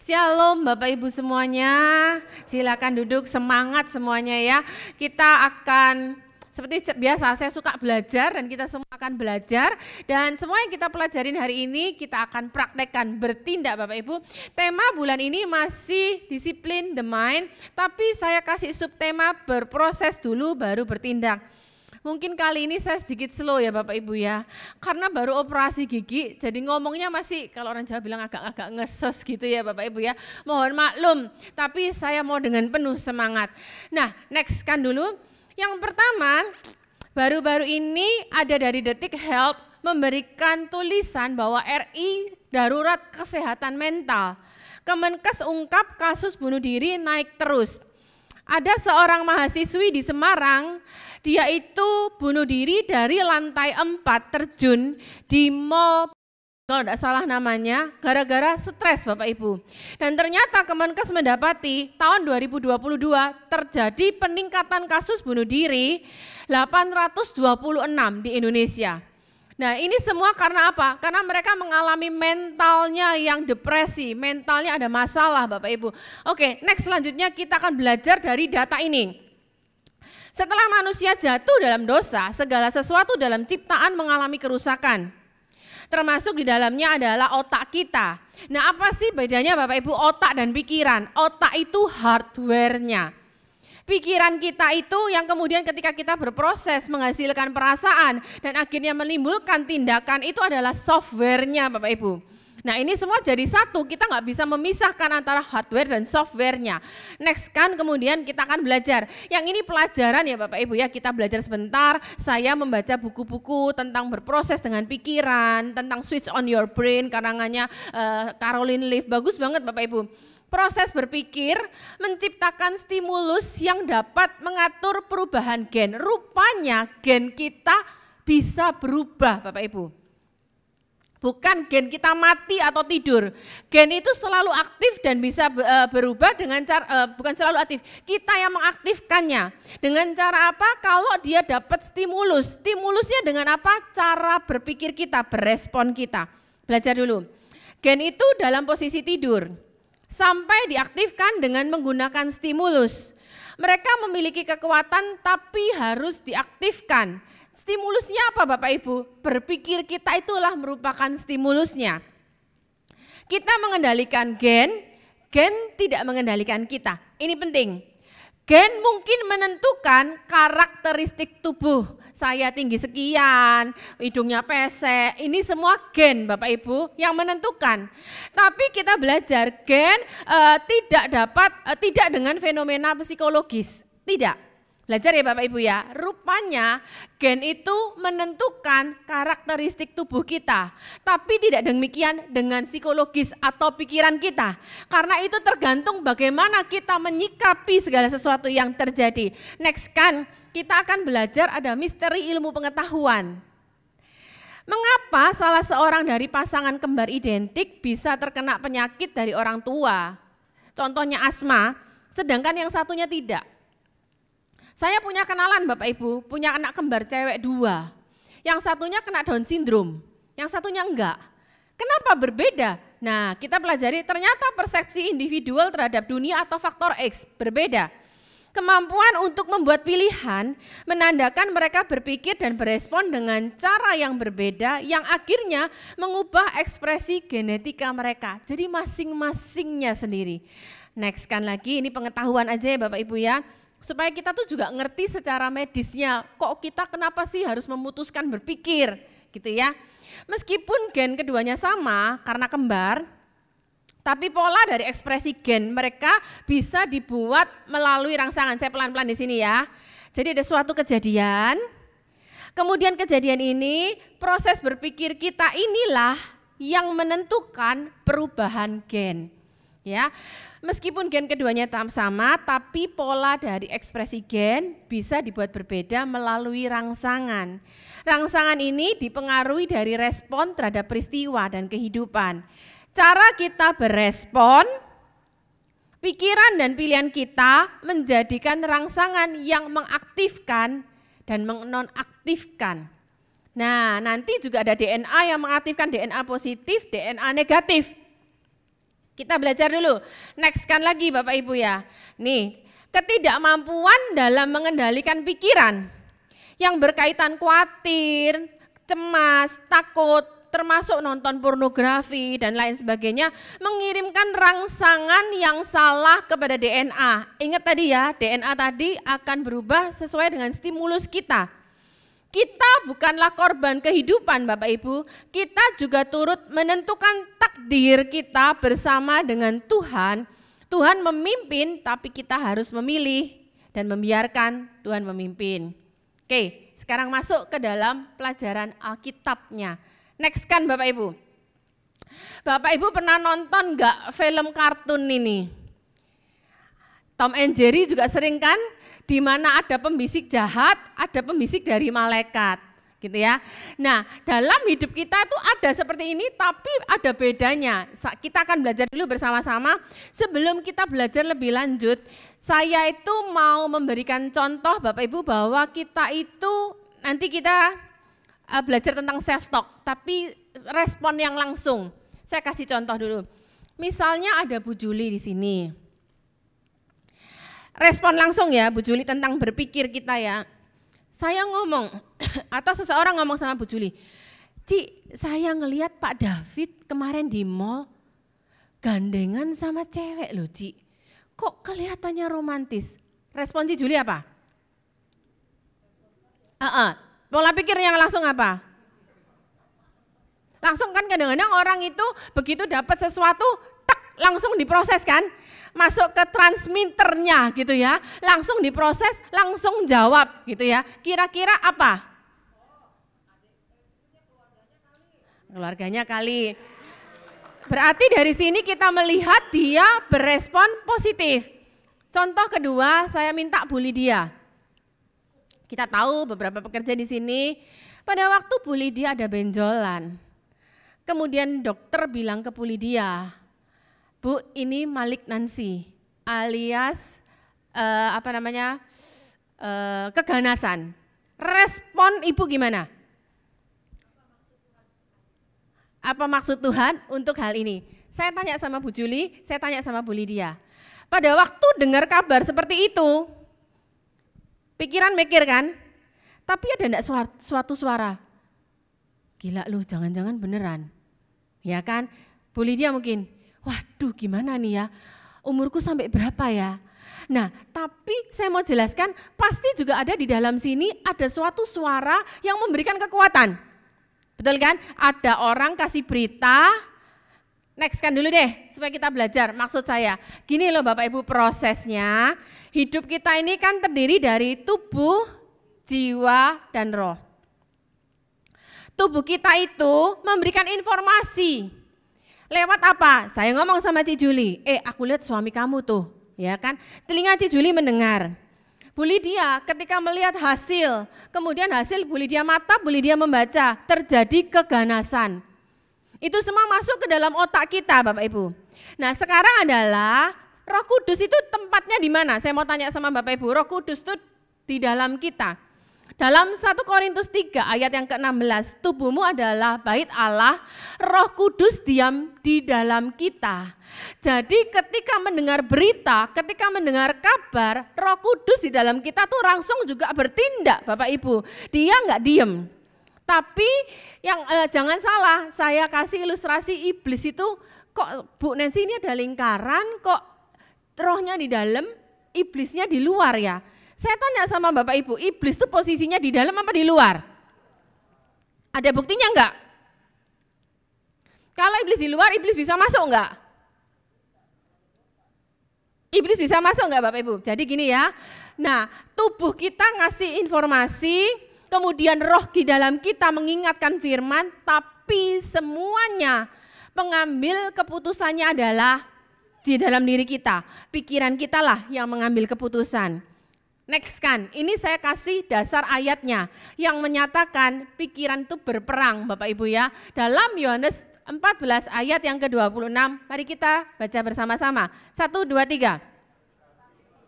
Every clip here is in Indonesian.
Shalom Bapak Ibu semuanya, silakan duduk, semangat semuanya ya. Kita akan seperti biasa, saya suka belajar dan kita semua akan belajar. Dan semua yang kita pelajarin hari ini kita akan praktekkan, bertindak Bapak Ibu. Tema bulan ini masih disiplin the mind, tapi saya kasih subtema berproses dulu baru bertindak. Mungkin kali ini saya sedikit slow ya Bapak Ibu ya, karena baru operasi gigi, jadi ngomongnya masih kalau orang Jawa bilang agak-agak ngeses gitu ya Bapak Ibu ya. Mohon maklum, tapi saya mau dengan penuh semangat. Nah, next kan dulu. Yang pertama, baru-baru ini ada dari Detik Health memberikan tulisan bahwa RI darurat kesehatan mental. Kemenkes ungkap kasus bunuh diri naik terus. Ada seorang mahasiswi di Semarang, dia itu bunuh diri dari lantai 4 terjun di mall, kalau tidak salah namanya, gara-gara stres Bapak Ibu. Dan ternyata Kemenkes mendapati tahun 2022 terjadi peningkatan kasus bunuh diri 826 di Indonesia. Nah ini semua karena apa? Karena mereka mengalami mentalnya yang depresi, mentalnya ada masalah Bapak Ibu. Oke, next selanjutnya kita akan belajar dari data ini. Setelah manusia jatuh dalam dosa, segala sesuatu dalam ciptaan mengalami kerusakan. Termasuk di dalamnya adalah otak kita. Nah apa sih bedanya Bapak Ibu otak dan pikiran? Otak itu hardware-nya. Pikiran kita itu yang kemudian ketika kita berproses menghasilkan perasaan dan akhirnya menimbulkan tindakan itu adalah software-nya Bapak Ibu. Nah ini semua jadi satu, kita nggak bisa memisahkan antara hardware dan software-nya. Next kan kemudian kita akan belajar, yang ini pelajaran ya Bapak Ibu ya, kita belajar sebentar, saya membaca buku-buku tentang berproses dengan pikiran, tentang switch on your brain, karangannya Caroline Leaf, bagus banget Bapak Ibu. Proses berpikir menciptakan stimulus yang dapat mengatur perubahan gen. Rupanya gen kita bisa berubah Bapak Ibu. Bukan gen kita mati atau tidur. Gen itu selalu aktif dan bisa berubah dengan cara, bukan selalu aktif, kita yang mengaktifkannya. Dengan cara apa? Kalau dia dapat stimulus. Stimulusnya dengan apa? Cara berpikir kita, berespon kita. Belajar dulu. Gen itu dalam posisi tidur. Sampai diaktifkan dengan menggunakan stimulus. Mereka memiliki kekuatan tapi harus diaktifkan. Stimulusnya apa Bapak Ibu? Berpikir kita itulah merupakan stimulusnya. Kita mengendalikan gen, gen tidak mengendalikan kita. Ini penting. Gen mungkin menentukan karakteristik tubuh. Saya tinggi sekian, hidungnya pesek, ini semua gen Bapak Ibu yang menentukan. Tapi kita belajar gen tidak dengan fenomena psikologis, tidak. Belajar ya Bapak Ibu ya, rupanya gen itu menentukan karakteristik tubuh kita. Tapi tidak demikian dengan psikologis atau pikiran kita. Karena itu tergantung bagaimana kita menyikapi segala sesuatu yang terjadi. Next kan, kita akan belajar ada misteri ilmu pengetahuan. Mengapa salah seorang dari pasangan kembar identik bisa terkena penyakit dari orang tua? Contohnya asma, sedangkan yang satunya tidak. Saya punya kenalan Bapak Ibu, punya anak kembar cewek 2. Yang satunya kena Down syndrome, yang satunya enggak. Kenapa berbeda? Nah, kita pelajari ternyata persepsi individual terhadap dunia atau faktor X berbeda. Kemampuan untuk membuat pilihan menandakan mereka berpikir dan berespon dengan cara yang berbeda yang akhirnya mengubah ekspresi genetika mereka. Jadi masing-masingnya sendiri. Next kan lagi, ini pengetahuan aja ya Bapak Ibu ya. Supaya kita tuh juga ngerti secara medisnya, kok kita kenapa sih harus memutuskan berpikir gitu ya. Meskipun gen keduanya sama karena kembar, tapi pola dari ekspresi gen mereka bisa dibuat melalui rangsangan. Saya pelan-pelan di sini ya. Jadi ada suatu kejadian, kemudian kejadian ini proses berpikir kita inilah yang menentukan perubahan gen. Ya, meskipun gen keduanya sama, tapi pola dari ekspresi gen bisa dibuat berbeda melalui rangsangan. Rangsangan ini dipengaruhi dari respon terhadap peristiwa dan kehidupan. Cara kita berespon, pikiran dan pilihan kita menjadikan rangsangan yang mengaktifkan dan menonaktifkan. Nah, nanti juga ada DNA yang mengaktifkan DNA positif, DNA negatif. Kita belajar dulu. Nextkan lagi Bapak Ibu ya. Nih, ketidakmampuan dalam mengendalikan pikiran yang berkaitan khawatir, cemas, takut, termasuk nonton pornografi dan lain sebagainya, mengirimkan rangsangan yang salah kepada DNA. Ingat tadi ya, DNA tadi akan berubah sesuai dengan stimulus kita. Kita bukanlah korban kehidupan Bapak Ibu, kita juga turut menentukan takdir kita bersama dengan Tuhan. Tuhan memimpin tapi kita harus memilih dan membiarkan Tuhan memimpin. Oke, sekarang masuk ke dalam pelajaran Alkitabnya. Next kan Bapak Ibu. Bapak Ibu pernah nonton enggak film kartun ini? Tom and Jerry juga sering kan? Di mana ada pembisik jahat, ada pembisik dari malaikat, gitu ya. Nah, dalam hidup kita itu ada seperti ini, tapi ada bedanya. Kita akan belajar dulu bersama-sama. Sebelum kita belajar lebih lanjut, saya itu mau memberikan contoh Bapak Ibu bahwa kita itu nanti kita belajar tentang self talk, tapi respon yang langsung. Saya kasih contoh dulu. Misalnya ada Bu Juli di sini. Respon langsung ya Bu Juli tentang berpikir kita ya. Saya ngomong atau seseorang ngomong sama Bu Juli, "Ci, saya ngelihat Pak David kemarin di mall gandengan sama cewek loh, Ci. Kok kelihatannya romantis?" Respon Ci Juli apa? Pola pikir yang langsung apa? Langsung kan kadang-kadang orang itu begitu dapat sesuatu, tak langsung diproses kan? Masuk ke transmitternya gitu ya, langsung diproses, langsung jawab gitu ya. Kira-kira apa? Keluarganya kali. Berarti dari sini kita melihat dia berespon positif. Contoh kedua, saya minta Bu Lydia. Kita tahu beberapa pekerja di sini, pada waktu Bu Lydia ada benjolan. Kemudian dokter bilang ke Bu Lydia, "Bu, ini malignansi alias keganasan." Respon Ibu gimana? Apa maksud Tuhan untuk hal ini? Saya tanya sama Bu Juli, saya tanya sama Bu Lydia. Pada waktu dengar kabar seperti itu, pikiran mikir kan? Tapi ada enggak suatu suara? Gila lu, jangan-jangan beneran. Ya kan? Bu Lydia mungkin, waduh gimana nih ya, umurku sampai berapa ya? Nah, tapi saya mau jelaskan, pasti juga ada di dalam sini ada suatu suara yang memberikan kekuatan. Betul kan? Ada orang kasih berita, next kan dulu deh, supaya kita belajar. Maksud saya, gini loh Bapak Ibu prosesnya, hidup kita ini kan terdiri dari tubuh, jiwa, dan roh. Tubuh kita itu memberikan informasi. Lewat apa? Saya ngomong sama Ci Juli, aku lihat suami kamu tuh, ya kan? Telinga Ci Juli mendengar. Bu Lydia ketika melihat hasil, kemudian hasil Bu Lydia mata, Bu Lydia membaca, terjadi keganasan. Itu semua masuk ke dalam otak kita Bapak Ibu. Nah sekarang adalah Roh Kudus itu tempatnya di mana? Saya mau tanya sama Bapak Ibu, Roh Kudus itu di dalam kita. Dalam 1 Korintus 3 ayat yang ke-16, tubuhmu adalah bait Allah, Roh Kudus diam di dalam kita. Jadi ketika mendengar berita, ketika mendengar kabar, Roh Kudus di dalam kita tuh langsung juga bertindak Bapak Ibu. Dia enggak diem. Tapi yang jangan salah, saya kasih ilustrasi iblis itu, kok Bu Nancy ini ada lingkaran, kok rohnya di dalam, iblisnya di luar ya. Saya tanya sama Bapak Ibu, iblis itu posisinya di dalam apa di luar? Ada buktinya enggak? Kalau iblis di luar, iblis bisa masuk enggak? Iblis bisa masuk enggak Bapak Ibu? Jadi gini ya, nah tubuh kita ngasih informasi, kemudian roh di dalam kita mengingatkan firman, tapi semuanya pengambil keputusannya adalah di dalam diri kita. Pikiran kita lah yang mengambil keputusan. Next kan, ini saya kasih dasar ayatnya yang menyatakan pikiran itu berperang Bapak Ibu ya. Dalam Yohanes 14 ayat yang ke-26, mari kita baca bersama-sama. 1, 2, 3.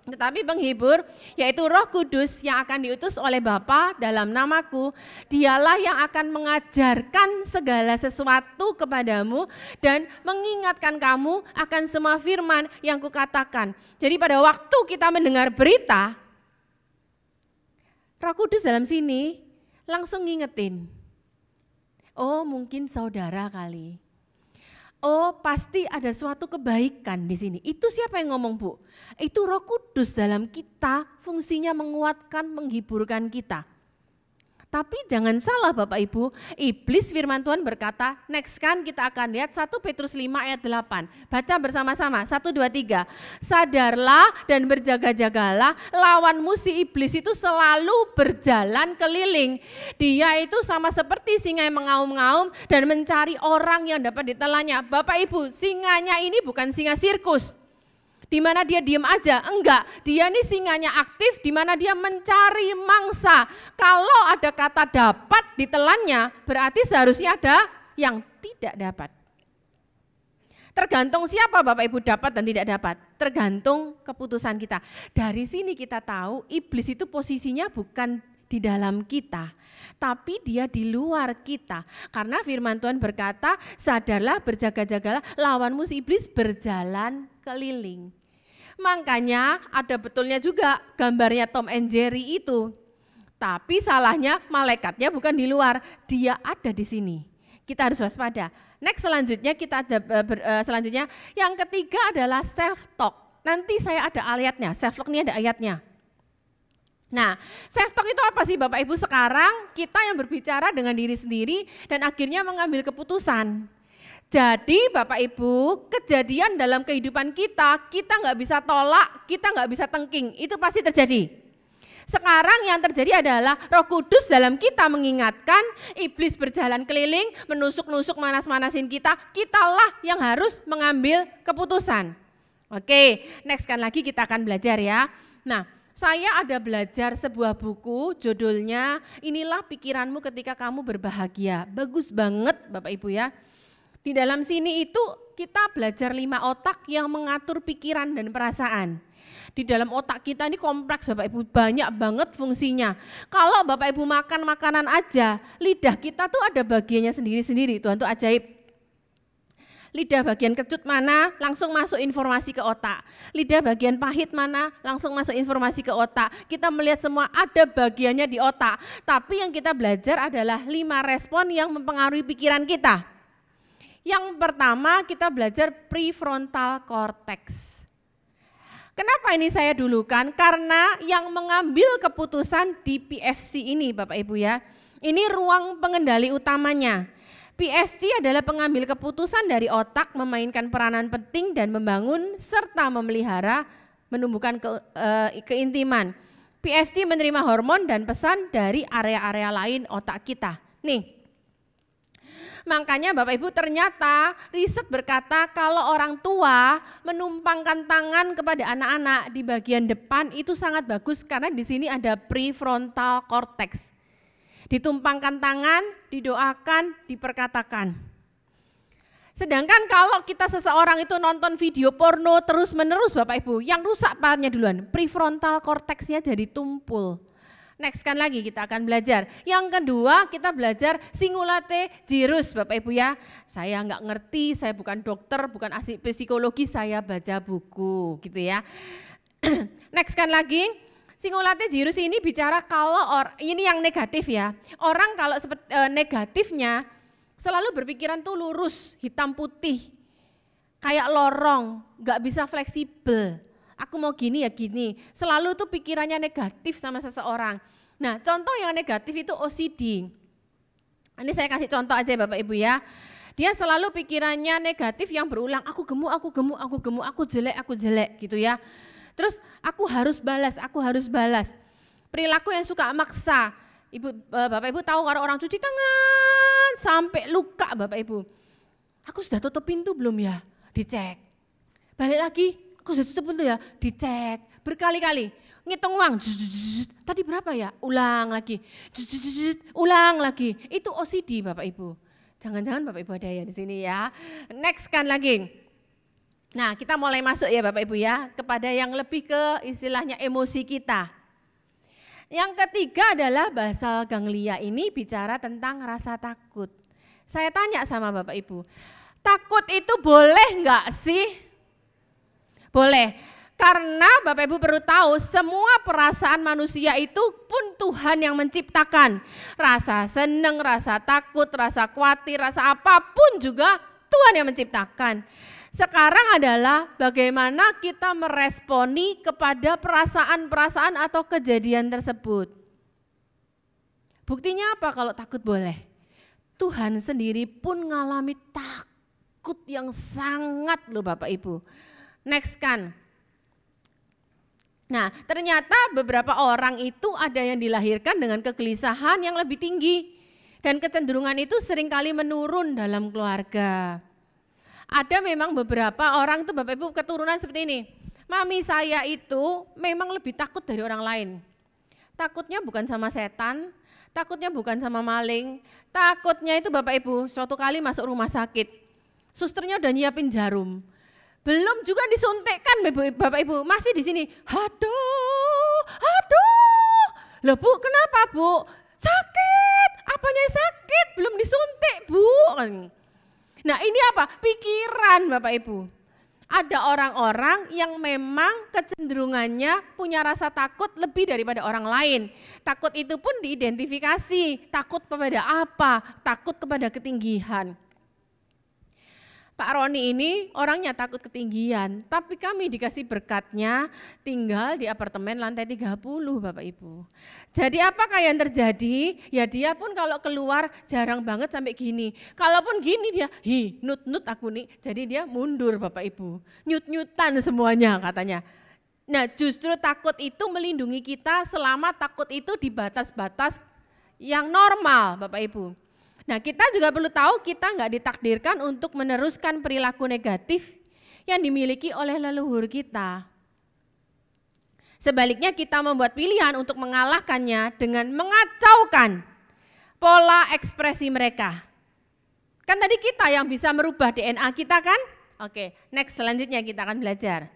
Tetapi penghibur, yaitu Roh Kudus yang akan diutus oleh Bapa dalam namaku, dialah yang akan mengajarkan segala sesuatu kepadamu dan mengingatkan kamu akan semua firman yang kukatakan. Jadi pada waktu kita mendengar berita, Roh Kudus dalam sini langsung ngingetin. Oh mungkin saudara kali. Oh pasti ada suatu kebaikan di sini. Itu siapa yang ngomong Bu? Itu Roh Kudus dalam kita, fungsinya menguatkan, menghiburkan kita. Tapi jangan salah Bapak Ibu, iblis firman Tuhan berkata, next kan kita akan lihat 1 Petrus 5 ayat 8. Baca bersama-sama, 1, 2, 3. Sadarlah dan berjaga-jagalah, lawanmu si iblis itu selalu berjalan keliling. Dia itu sama seperti singa yang mengaum-ngaum dan mencari orang yang dapat ditelannya. Bapak Ibu, singanya ini bukan singa sirkus, di mana dia diam aja, enggak. Dia ini singanya aktif, di mana dia mencari mangsa. Kalau ada kata dapat ditelannya, berarti seharusnya ada yang tidak dapat. Tergantung siapa Bapak Ibu dapat dan tidak dapat, tergantung keputusan kita. Dari sini kita tahu iblis itu posisinya bukan di dalam kita, tapi dia di luar kita. Karena firman Tuhan berkata, sadarlah, berjaga-jagalah, lawanmu si iblis berjalan keliling. Makanya ada betulnya juga gambarnya Tom and Jerry itu. Tapi salahnya malaikatnya bukan di luar, dia ada di sini. Kita harus waspada. Next selanjutnya kita ada selanjutnya yang ketiga adalah self talk. Nanti saya ada ayatnya, self talk ini ada ayatnya. Nah, self talk itu apa sih Bapak Ibu? Sekarang kita yang berbicara dengan diri sendiri dan akhirnya mengambil keputusan. Jadi Bapak Ibu, kejadian dalam kehidupan kita nggak bisa tolak, kita nggak bisa tengking, itu pasti terjadi. Sekarang yang terjadi adalah Roh Kudus dalam kita mengingatkan, iblis berjalan keliling, menusuk-nusuk, manas-manasin kita, kitalah yang harus mengambil keputusan. Oke, next kan lagi kita akan belajar ya. Nah, saya ada belajar sebuah buku, judulnya Inilah Pikiranmu Ketika Kamu Berbahagia. Bagus banget Bapak Ibu ya. Di dalam sini itu kita belajar 5 otak yang mengatur pikiran dan perasaan. Di dalam otak kita ini kompleks Bapak Ibu, banyak banget fungsinya. Kalau Bapak Ibu makan makanan aja, lidah kita tuh ada bagiannya sendiri-sendiri, Tuhan tuh ajaib. Lidah bagian kecut mana, langsung masuk informasi ke otak. Lidah bagian pahit mana, langsung masuk informasi ke otak. Kita melihat semua ada bagiannya di otak. Tapi yang kita belajar adalah 5 respon yang mempengaruhi pikiran kita. Yang pertama kita belajar prefrontal cortex. Kenapa ini saya dulukan? Karena yang mengambil keputusan di PFC ini Bapak Ibu ya, ini ruang pengendali utamanya. PFC adalah pengambil keputusan dari otak, memainkan peranan penting dan membangun serta memelihara, menumbuhkan keintiman. PFC menerima hormon dan pesan dari area-area lain otak kita. Nih, makanya Bapak Ibu ternyata riset berkata kalau orang tua menumpangkan tangan kepada anak-anak di bagian depan itu sangat bagus karena di sini ada prefrontal cortex. Ditumpangkan tangan, didoakan, diperkatakan. Sedangkan kalau kita seseorang itu nonton video porno terus-menerus Bapak Ibu, yang rusak apanya duluan? Prefrontal cortexnya jadi tumpul. Next kan lagi kita akan belajar. Yang kedua kita belajar singulate gyrus Bapak Ibu ya. Saya nggak ngerti, saya bukan dokter, bukan ahli psikologi, saya baca buku gitu ya. Next kan lagi, singulate gyrus ini bicara kalau ini yang negatif ya. Orang kalau negatifnya selalu berpikiran tuh lurus, hitam putih, kayak lorong, nggak bisa fleksibel. Aku mau gini ya gini, selalu tuh pikirannya negatif sama seseorang. Nah contoh yang negatif itu OCD. Ini saya kasih contoh aja Bapak Ibu ya. Dia selalu pikirannya negatif yang berulang, aku gemuk, aku gemuk, aku gemuk, aku jelek gitu ya. Terus aku harus balas. Perilaku yang suka maksa. Bapak Ibu tahu kalau orang cuci tangan sampai luka Bapak Ibu. Aku sudah tutup pintu belum ya? Dicek. Balik lagi. Aku sudah tutup pintu ya, dicek berkali-kali, ngitung uang, tadi berapa ya, ulang lagi, ulang lagi, itu OCD Bapak Ibu. Jangan-jangan Bapak Ibu ada ya di sini ya. Next kan lagi, Nah, kita mulai masuk ya Bapak Ibu ya, kepada yang lebih ke istilahnya emosi kita. Yang ketiga adalah basal ganglia, ini bicara tentang rasa takut. Saya tanya sama Bapak Ibu, takut itu boleh enggak sih? Boleh, karena Bapak Ibu perlu tahu semua perasaan manusia itu pun Tuhan yang menciptakan. Rasa senang, rasa takut, rasa khawatir, rasa apapun juga Tuhan yang menciptakan. Sekarang adalah bagaimana kita meresponi kepada perasaan-perasaan atau kejadian tersebut. Buktinya apa kalau takut boleh? Tuhan sendiri pun mengalami takut yang sangat loh Bapak Ibu. Next kan. Nah, ternyata beberapa orang itu ada yang dilahirkan dengan kegelisahan yang lebih tinggi. Dan kecenderungan itu seringkali menurun dalam keluarga. Ada memang beberapa orang itu Bapak Ibu keturunan seperti ini. Mami saya itu memang lebih takut dari orang lain. Takutnya bukan sama setan, takutnya bukan sama maling, takutnya itu Bapak Ibu suatu kali masuk rumah sakit. Susternya udah nyiapin jarum. Belum juga disuntikkan Bapak Ibu, masih di sini. Aduh. Loh Bu, kenapa Bu? Sakit, apanya sakit? Belum disuntik Bu. Nah ini apa? Pikiran Bapak Ibu. Ada orang-orang yang memang kecenderungannya punya rasa takut lebih daripada orang lain. Takut itu pun diidentifikasi, takut kepada apa? Takut kepada ketinggian. Pak Roni ini orangnya takut ketinggian, tapi kami dikasih berkatnya tinggal di apartemen lantai 30 Bapak Ibu. Jadi apakah yang terjadi? Ya dia pun kalau keluar jarang banget sampai gini. Kalaupun gini dia, nut aku nih, jadi dia mundur Bapak Ibu. Nyut-nyutan semuanya katanya. Nah justru takut itu melindungi kita selama takut itu di batas-batas yang normal Bapak Ibu. Nah kita juga perlu tahu kita nggak ditakdirkan untuk meneruskan perilaku negatif yang dimiliki oleh leluhur kita. Sebaliknya kita membuat pilihan untuk mengalahkannya dengan mengacaukan pola ekspresi mereka. Kan tadi kita yang bisa merubah DNA kita kan? Oke, next selanjutnya kita akan belajar.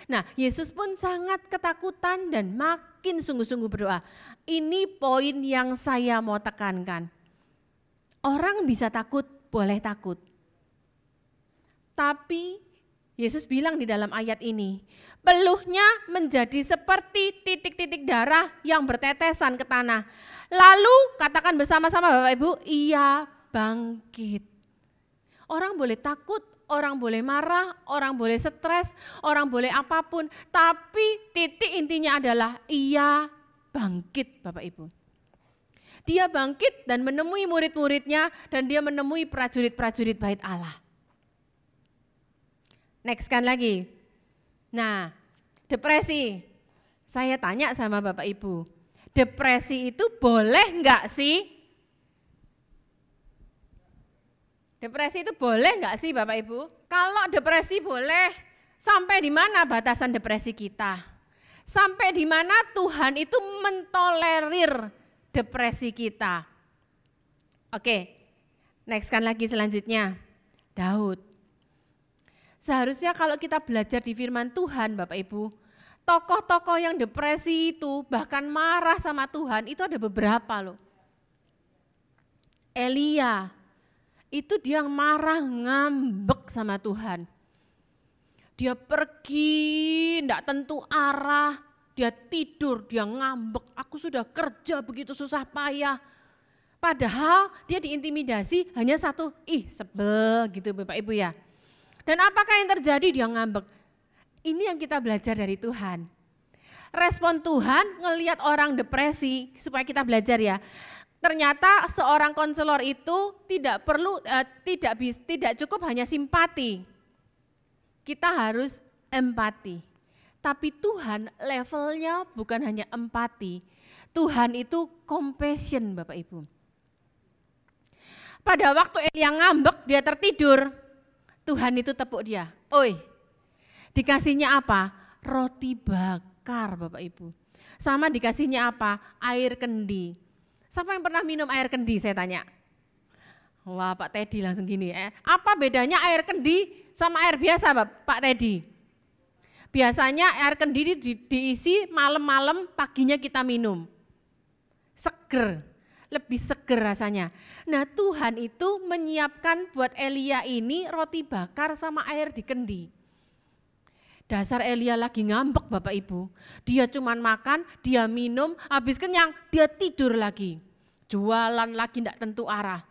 Nah Yesus pun sangat ketakutan dan makin sungguh-sungguh berdoa. Ini poin yang saya mau tekankan. Orang bisa takut, boleh takut. Tapi Yesus bilang di dalam ayat ini, peluhnya menjadi seperti titik-titik darah yang bertetesan ke tanah. Lalu katakan bersama-sama Bapak Ibu, ia bangkit. Orang boleh takut, orang boleh marah, orang boleh stres, orang boleh apapun. Tapi titik intinya adalah ia bangkit Bapak Ibu. Dia bangkit dan menemui murid-muridnya dan dia menemui prajurit-prajurit bait Allah. Next kan lagi. Nah, depresi. Saya tanya sama Bapak Ibu, depresi itu boleh enggak sih? Depresi itu boleh enggak sih Bapak Ibu? Kalau depresi boleh, sampai di mana batasan depresi kita? Sampai di mana Tuhan itu mentolerir depresi kita. Oke, next kan lagi selanjutnya, Daud. Seharusnya kalau kita belajar di firman Tuhan Bapak Ibu, tokoh-tokoh yang depresi itu bahkan marah sama Tuhan itu ada beberapa loh. Elia, itu dia marah ngambek sama Tuhan. Dia pergi, enggak tentu arah. Dia tidur, dia ngambek, aku sudah kerja begitu susah payah. Padahal dia diintimidasi hanya satu, sebel gitu Bapak Ibu ya. Dan apakah yang terjadi? Dia ngambek. Ini yang kita belajar dari Tuhan. Respon Tuhan ngelihat orang depresi supaya kita belajar ya. Ternyata seorang konselor itu tidak cukup hanya simpati. Kita harus empati. Tapi Tuhan levelnya bukan hanya empati, Tuhan itu compassion Bapak Ibu. Pada waktu Elia ngambek, dia tertidur, Tuhan itu tepuk dia. Oi, dikasihnya apa? Roti bakar Bapak Ibu. Sama dikasihnya apa? Air kendi. Siapa yang pernah minum air kendi saya tanya? Wah Pak Teddy langsung gini, apa bedanya air kendi sama air biasa Pak Teddy? Biasanya air kendi diisi malam-malam, paginya kita minum. Seger, lebih seger rasanya. Nah Tuhan itu menyiapkan buat Elia ini roti bakar sama air di kendi. Dasar Elia lagi ngambek Bapak Ibu. Dia cuman makan, dia minum, habis kenyang, dia tidur lagi. Jualan lagi enggak tentu arah.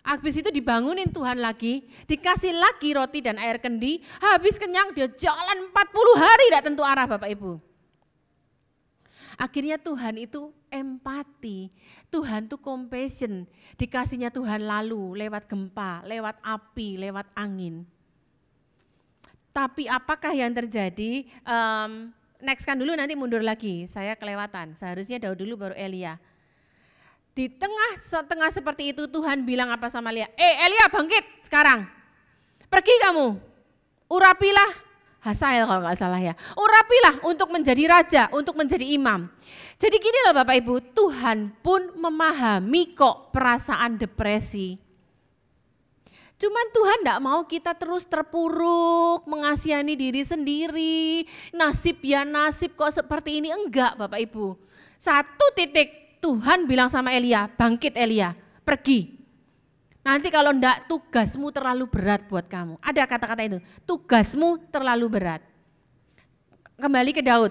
Habis itu dibangunin Tuhan lagi, dikasih lagi roti dan air kendi, habis kenyang dia jalan 40 hari enggak tentu arah Bapak Ibu. Akhirnya Tuhan itu empati, Tuhan itu compassion, dikasihnya Tuhan lalu lewat gempa, lewat api, lewat angin. Tapi apakah yang terjadi, next kan dulu nanti mundur lagi, saya kelewatan, seharusnya Daud dulu baru Elia. Di tengah seperti itu Tuhan bilang apa sama Elia? Elia bangkit sekarang, pergi kamu, urapilah Hazael kalau nggak salah ya, urapilah untuk menjadi raja, untuk menjadi imam. Jadi gini loh Bapak Ibu, Tuhan pun memahami kok perasaan depresi. Cuman Tuhan enggak mau kita terus terpuruk, mengasihani diri sendiri, nasib ya nasib kok seperti ini, enggak Bapak Ibu. Satu titik Tuhan bilang sama Elia, bangkit Elia, pergi. Nanti kalau enggak tugasmu terlalu berat buat kamu. Ada kata-kata itu, tugasmu terlalu berat. Kembali ke Daud.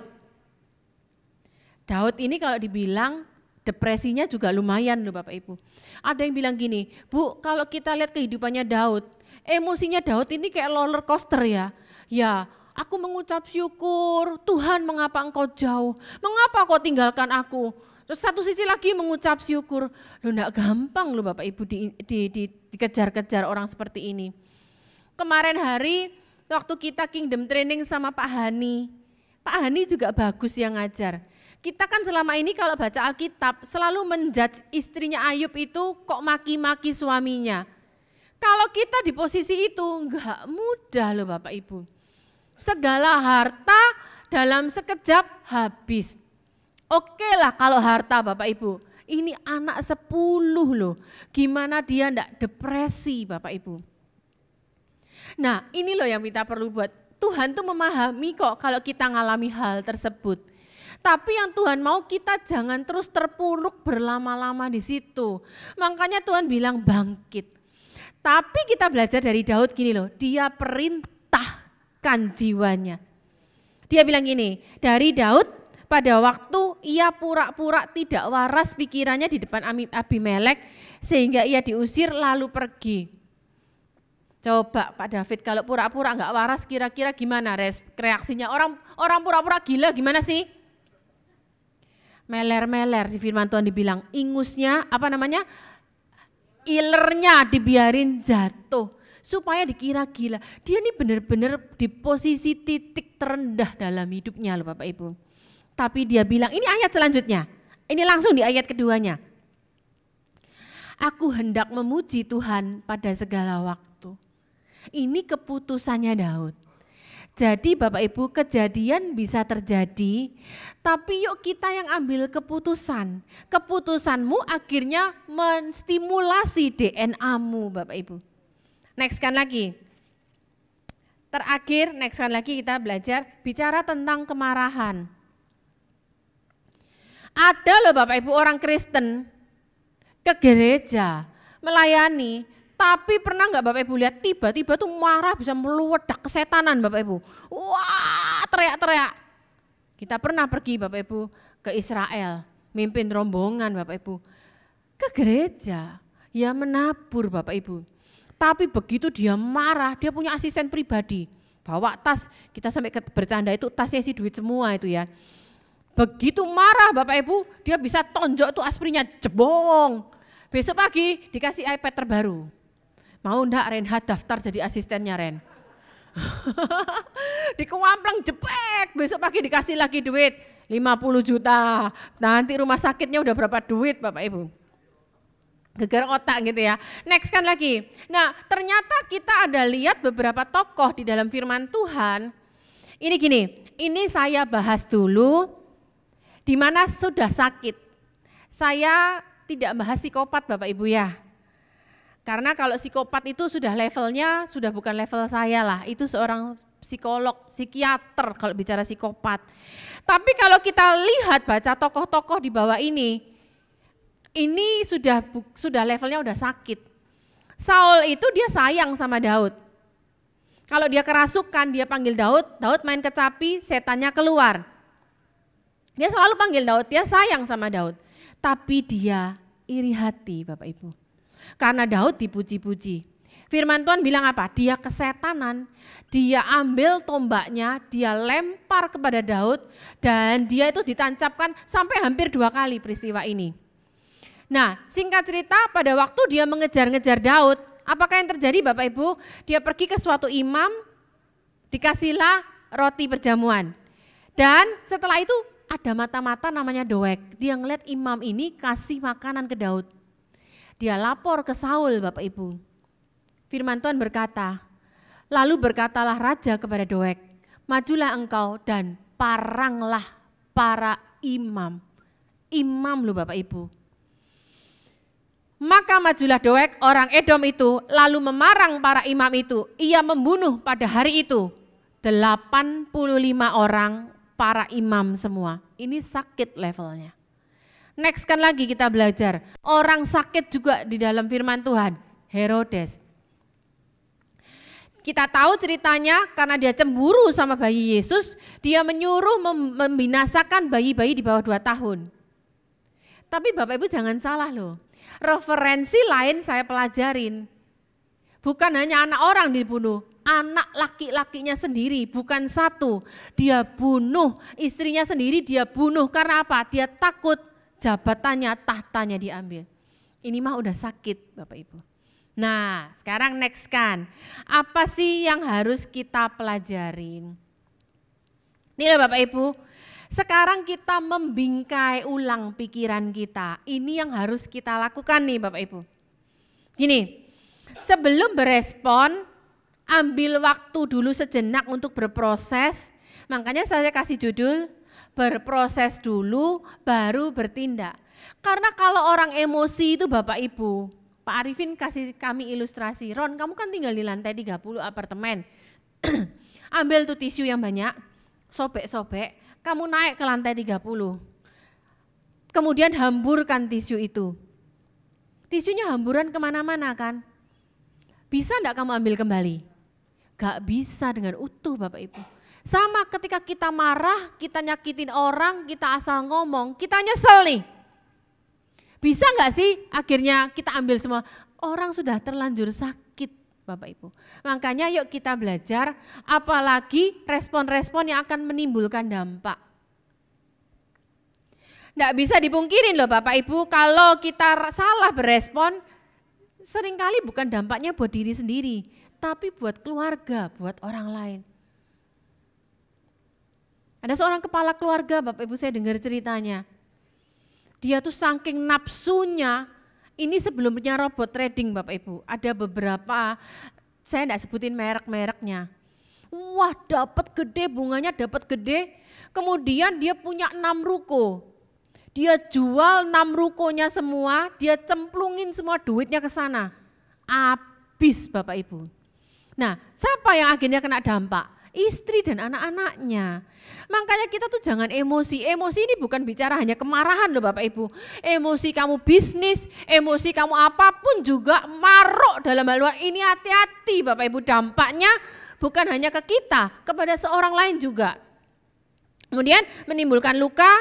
Daud ini kalau dibilang depresinya juga lumayan loh Bapak Ibu. Ada yang bilang gini, Bu kalau kita lihat kehidupannya Daud, emosinya Daud ini kayak roller coaster ya. Ya aku mengucap syukur, Tuhan mengapa engkau jauh, mengapa kau tinggalkan aku. Terus satu sisi lagi mengucap syukur, loh enggak gampang loh Bapak Ibu dikejar-kejar orang seperti ini. Kemarin hari waktu kita Kingdom Training sama Pak Hani juga bagus yang ngajar. Kita kan selama ini kalau baca Alkitab selalu menjudge istrinya Ayub itu kok maki-maki suaminya. Kalau kita di posisi itu enggak mudah loh Bapak Ibu. Segala harta dalam sekejap habis. Oke lah kalau harta Bapak Ibu, ini anak 10 loh, gimana dia enggak depresi Bapak Ibu. Nah ini loh yang kita perlu buat, Tuhan tuh memahami kok kalau kita ngalami hal tersebut. Tapi yang Tuhan mau kita jangan terus terpuruk berlama-lama di situ. Makanya Tuhan bilang bangkit. Tapi kita belajar dari Daud gini loh, dia perintahkan jiwanya. Dia bilang gini, dari Daud pada waktu ia pura-pura tidak waras pikirannya di depan Abimelek sehingga ia diusir lalu pergi. Coba Pak David kalau pura-pura enggak waras kira-kira gimana reaksinya? Orang pura-pura gila gimana sih? Meler-meler di firman Tuhan dibilang ingusnya ilernya dibiarin jatuh supaya dikira gila. Dia ini benar-benar di posisi titik terendah dalam hidupnya loh Bapak Ibu. Tapi dia bilang, ini ayat selanjutnya, ini langsung di ayat keduanya. Aku hendak memuji Tuhan pada segala waktu. Ini keputusannya Daud. Jadi Bapak Ibu kejadian bisa terjadi, tapi yuk kita yang ambil keputusan. Keputusanmu akhirnya menstimulasi DNA-mu Bapak Ibu. Next kan lagi. Terakhir, next kan lagi kita belajar bicara tentang kemarahan. Ada loh Bapak Ibu orang Kristen ke gereja melayani, tapi pernah nggak Bapak Ibu lihat tiba-tiba tuh marah bisa meluedak kesetanan Bapak Ibu. Wah teriak-teriak. Kita pernah pergi Bapak Ibu ke Israel, mimpin rombongan Bapak Ibu. Ke gereja, ya menabur Bapak Ibu. Tapi begitu dia marah, dia punya asisten pribadi. Bawa tas, kita sampai bercanda itu tasnya isi duit semua itu ya. Begitu marah Bapak Ibu, dia bisa tonjok tuh aspirnya jebong. Besok pagi dikasih iPad terbaru. Mau enggak Renhat daftar jadi asistennya Ren? Dikewamplang jepek, besok pagi dikasih lagi duit 50 juta. Nanti rumah sakitnya udah berapa duit Bapak Ibu? Geger otak gitu ya. Next kan lagi. Nah ternyata kita ada lihat beberapa tokoh di dalam firman Tuhan. Ini gini, ini saya bahas dulu. Di mana sudah sakit. Saya tidak bahas psikopat Bapak Ibu ya. Karena kalau psikopat itu sudah levelnya, sudah bukan level saya lah, itu seorang psikolog, psikiater kalau bicara psikopat. Tapi kalau kita lihat baca tokoh-tokoh di bawah ini sudah levelnya udah sakit. Saul itu dia sayang sama Daud. Kalau dia kerasukan, dia panggil Daud, Daud main kecapi, setannya keluar. Dia selalu panggil Daud, dia sayang sama Daud. Tapi dia iri hati Bapak Ibu. Karena Daud dipuji-puji. Firman Tuhan bilang apa? Dia kesetanan, dia ambil tombaknya, dia lempar kepada Daud, dan dia itu ditancapkan sampai hampir 2 kali peristiwa ini. Nah, singkat cerita pada waktu dia mengejar-ngejar Daud, apakah yang terjadi Bapak Ibu? Dia pergi ke suatu imam, dikasihlah roti perjamuan. Dan setelah itu ada mata-mata namanya Doeg, dia ngeliat imam ini kasih makanan ke Daud. Dia lapor ke Saul Bapak Ibu. Firman Tuhan berkata, lalu berkatalah raja kepada Doeg, majulah engkau dan paranglah para imam. Imam loh Bapak Ibu. Maka majulah Doeg orang Edom itu lalu memarang para imam itu. Ia membunuh pada hari itu 85 orang para imam semua. Ini sakit levelnya. Next kan lagi kita belajar, orang sakit juga di dalam firman Tuhan, Herodes. Kita tahu ceritanya karena dia cemburu sama bayi Yesus, dia menyuruh membinasakan bayi-bayi di bawah 2 tahun. Tapi Bapak Ibu jangan salah loh, referensi lain saya pelajarin. Bukan hanya anak orang dibunuh, anak laki-lakinya sendiri, bukan satu. Dia bunuh, istrinya sendiri dia bunuh, karena apa? Dia takut jabatannya, tahtanya diambil. Ini mah udah sakit Bapak Ibu. Nah sekarang next kan, apa sih yang harus kita pelajarin? Ini loh Bapak Ibu, sekarang kita membingkai ulang pikiran kita. Ini yang harus kita lakukan nih Bapak Ibu. Gini, sebelum berespon, ambil waktu dulu sejenak untuk berproses. Makanya saya kasih judul, berproses dulu baru bertindak. Karena kalau orang emosi itu Bapak Ibu, Pak Arifin kasih kami ilustrasi, Ron kamu kan tinggal di lantai 30 apartemen, ambil tuh tisu yang banyak, sobek-sobek, kamu naik ke lantai 30, kemudian hamburkan tisu itu. Tisunya hamburan kemana-mana kan, bisa enggak kamu ambil kembali? Gak bisa dengan utuh Bapak Ibu. Sama ketika kita marah, kita nyakitin orang, kita asal ngomong, kita nyesel nih. Bisa nggak sih akhirnya kita ambil semua? Orang sudah terlanjur sakit Bapak Ibu. Makanya yuk kita belajar, apalagi respon-respon yang akan menimbulkan dampak. Nggak bisa dipungkirin loh Bapak Ibu, kalau kita salah berespon, seringkali bukan dampaknya buat diri sendiri, tapi buat keluarga, buat orang lain. Ada seorang kepala keluarga, Bapak Ibu saya dengar ceritanya. Dia tuh saking nafsunya, ini sebelumnya robot trading Bapak Ibu. Ada beberapa, saya enggak sebutin merek-mereknya. Wah dapat gede, bunganya dapat gede. Kemudian dia punya 6 ruko. Dia jual 6 rukonya semua, dia cemplungin semua duitnya ke sana. Habis Bapak Ibu. Nah siapa yang akhirnya kena dampak? Istri dan anak-anaknya. Makanya kita tuh jangan emosi. Emosi ini bukan bicara hanya kemarahan loh Bapak Ibu. Emosi kamu bisnis, emosi kamu apapun juga maruk dalam hal luar. Ini hati-hati Bapak Ibu, dampaknya bukan hanya ke kita, kepada seorang lain juga. Kemudian menimbulkan luka,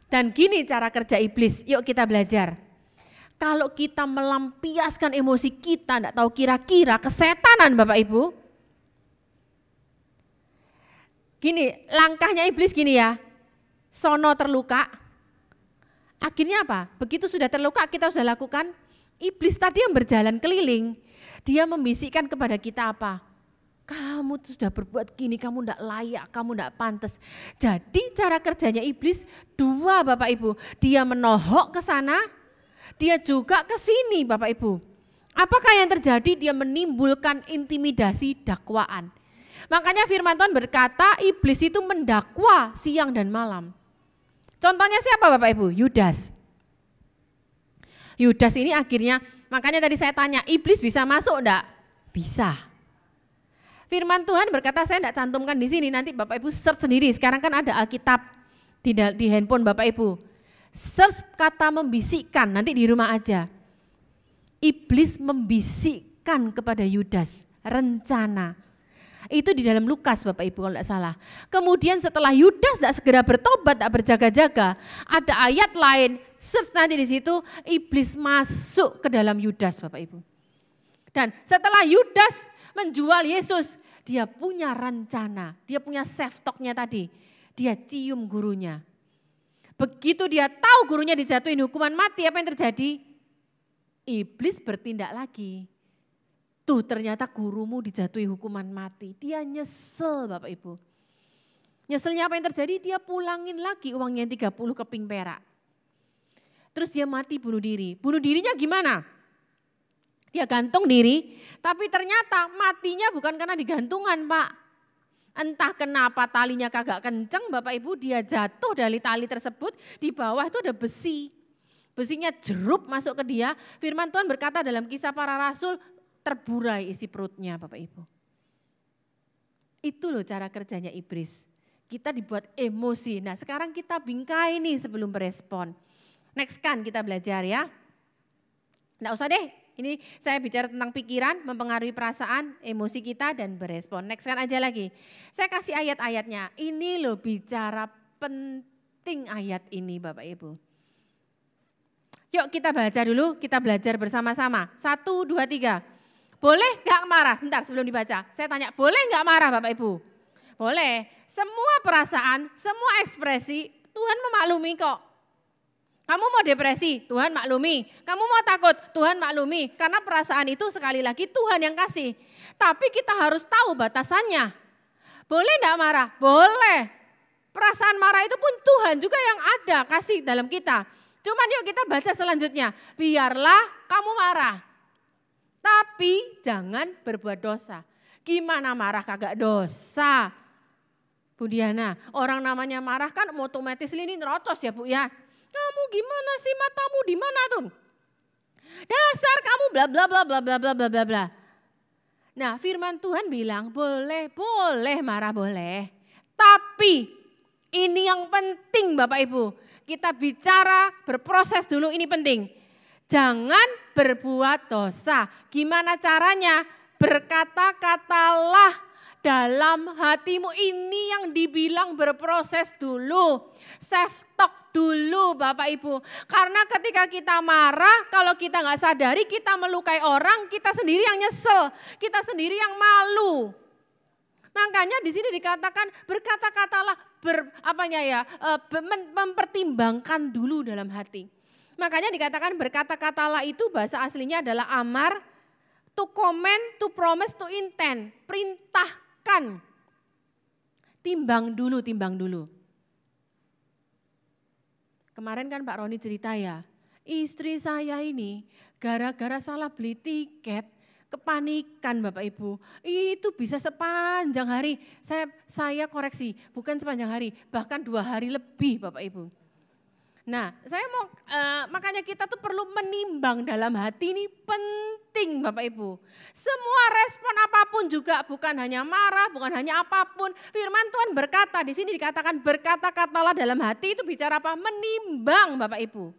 dan gini cara kerja iblis. Yuk kita belajar. Kalau kita melampiaskan emosi kita, enggak tahu kira-kira kesetanan Bapak Ibu. Gini, langkahnya iblis gini ya, sono terluka, akhirnya apa? Begitu sudah terluka kita sudah lakukan, iblis tadi yang berjalan keliling, dia membisikkan kepada kita apa? Kamu sudah berbuat gini, kamu enggak layak, kamu enggak pantas. Jadi cara kerjanya iblis 2 Bapak Ibu, dia menohok ke sana, dia juga ke sini Bapak Ibu. Apakah yang terjadi? Dia menimbulkan intimidasi, dakwaan. Makanya firman Tuhan berkata iblis itu mendakwa siang dan malam. Contohnya siapa Bapak Ibu? Yudas. Yudas ini akhirnya Makanya tadi saya tanya, iblis bisa masuk enggak? Bisa. Firman Tuhan berkata, saya enggak cantumkan di sini, nanti Bapak Ibu search sendiri. Sekarang kan ada Alkitab di handphone Bapak Ibu. Search kata membisikkan, nanti di rumah aja. Iblis membisikkan kepada Yudas rencana. Itu di dalam Lukas Bapak Ibu kalau tidak salah. Kemudian setelah Yudas tidak segera bertobat, tidak berjaga-jaga, ada ayat lain, search nanti di situ, iblis masuk ke dalam Yudas Bapak Ibu. Dan setelah Yudas menjual Yesus, dia punya rencana, dia punya safe talk-nya tadi, dia cium gurunya. Begitu dia tahu gurunya dijatuhin hukuman mati, apa yang terjadi? Iblis bertindak lagi. Tuh ternyata gurumu dijatuhi hukuman mati. Dia nyesel Bapak Ibu. Nyeselnya apa yang terjadi? Dia pulangin lagi uangnya 30 keping perak. Terus dia mati bunuh diri. Bunuh dirinya gimana? Dia gantung diri, tapi ternyata matinya bukan karena digantungan Pak. Entah kenapa talinya kagak kenceng Bapak Ibu, dia jatuh dari tali tersebut, di bawah itu ada besi. Besinya jerup masuk ke dia. Firman Tuhan berkata dalam Kisah Para Rasul, terburai isi perutnya Bapak Ibu. Itu loh cara kerjanya iblis. Kita dibuat emosi. Nah sekarang kita bingkai nih sebelum berespon. Next kan kita belajar ya. Nggak usah deh, ini saya bicara tentang pikiran, mempengaruhi perasaan, emosi kita dan berespon. Next kan aja lagi. Saya kasih ayat-ayatnya. Ini loh bicara penting ayat ini Bapak Ibu. Yuk kita baca dulu, kita belajar bersama-sama. 1, 2, 3. Boleh gak marah? Sebentar sebelum dibaca, saya tanya, boleh gak marah Bapak Ibu? Boleh, semua perasaan, semua ekspresi Tuhan memaklumi kok. Kamu mau depresi, Tuhan maklumi. Kamu mau takut, Tuhan maklumi. Karena perasaan itu sekali lagi Tuhan yang kasih. Tapi kita harus tahu batasannya. Boleh gak marah? Boleh. Perasaan marah itu pun Tuhan juga yang ada kasih dalam kita. Cuman yuk kita baca selanjutnya, biarlah kamu marah. Tapi jangan berbuat dosa. Gimana marah kagak dosa? Bu Diana, orang namanya marah kan otomatis ini nerocos ya Bu ya. Kamu gimana sih, matamu di mana tuh? Dasar kamu bla bla bla bla bla bla bla bla bla. Nah, firman Tuhan bilang boleh marah boleh. Tapi ini yang penting Bapak Ibu. Kita bicara berproses dulu, ini penting. Jangan berbuat dosa. Gimana caranya? Berkata-katalah dalam hatimu. Ini yang dibilang berproses dulu. Self talk dulu Bapak Ibu. Karena ketika kita marah, kalau kita nggak sadari kita melukai orang, kita sendiri yang nyesel. Kita sendiri yang malu. Makanya di sini dikatakan berkata-katalah mempertimbangkan dulu dalam hati. Makanya dikatakan berkata-katalah itu bahasa aslinya adalah amar, to command, to promise, to intend. Perintahkan. Timbang dulu. Kemarin kan Pak Roni cerita ya, istri saya ini gara-gara salah beli tiket, kepanikan Bapak Ibu. Itu bisa sepanjang hari, saya koreksi, bukan sepanjang hari, bahkan 2 hari lebih Bapak Ibu. Nah, saya mau makanya kita tuh perlu menimbang dalam hati, ini penting Bapak Ibu. Semua respon apapun juga bukan hanya marah, bukan hanya apapun. Firman Tuhan berkata, di sini dikatakan berkata-katalah dalam hati, itu bicara apa? Menimbang Bapak Ibu.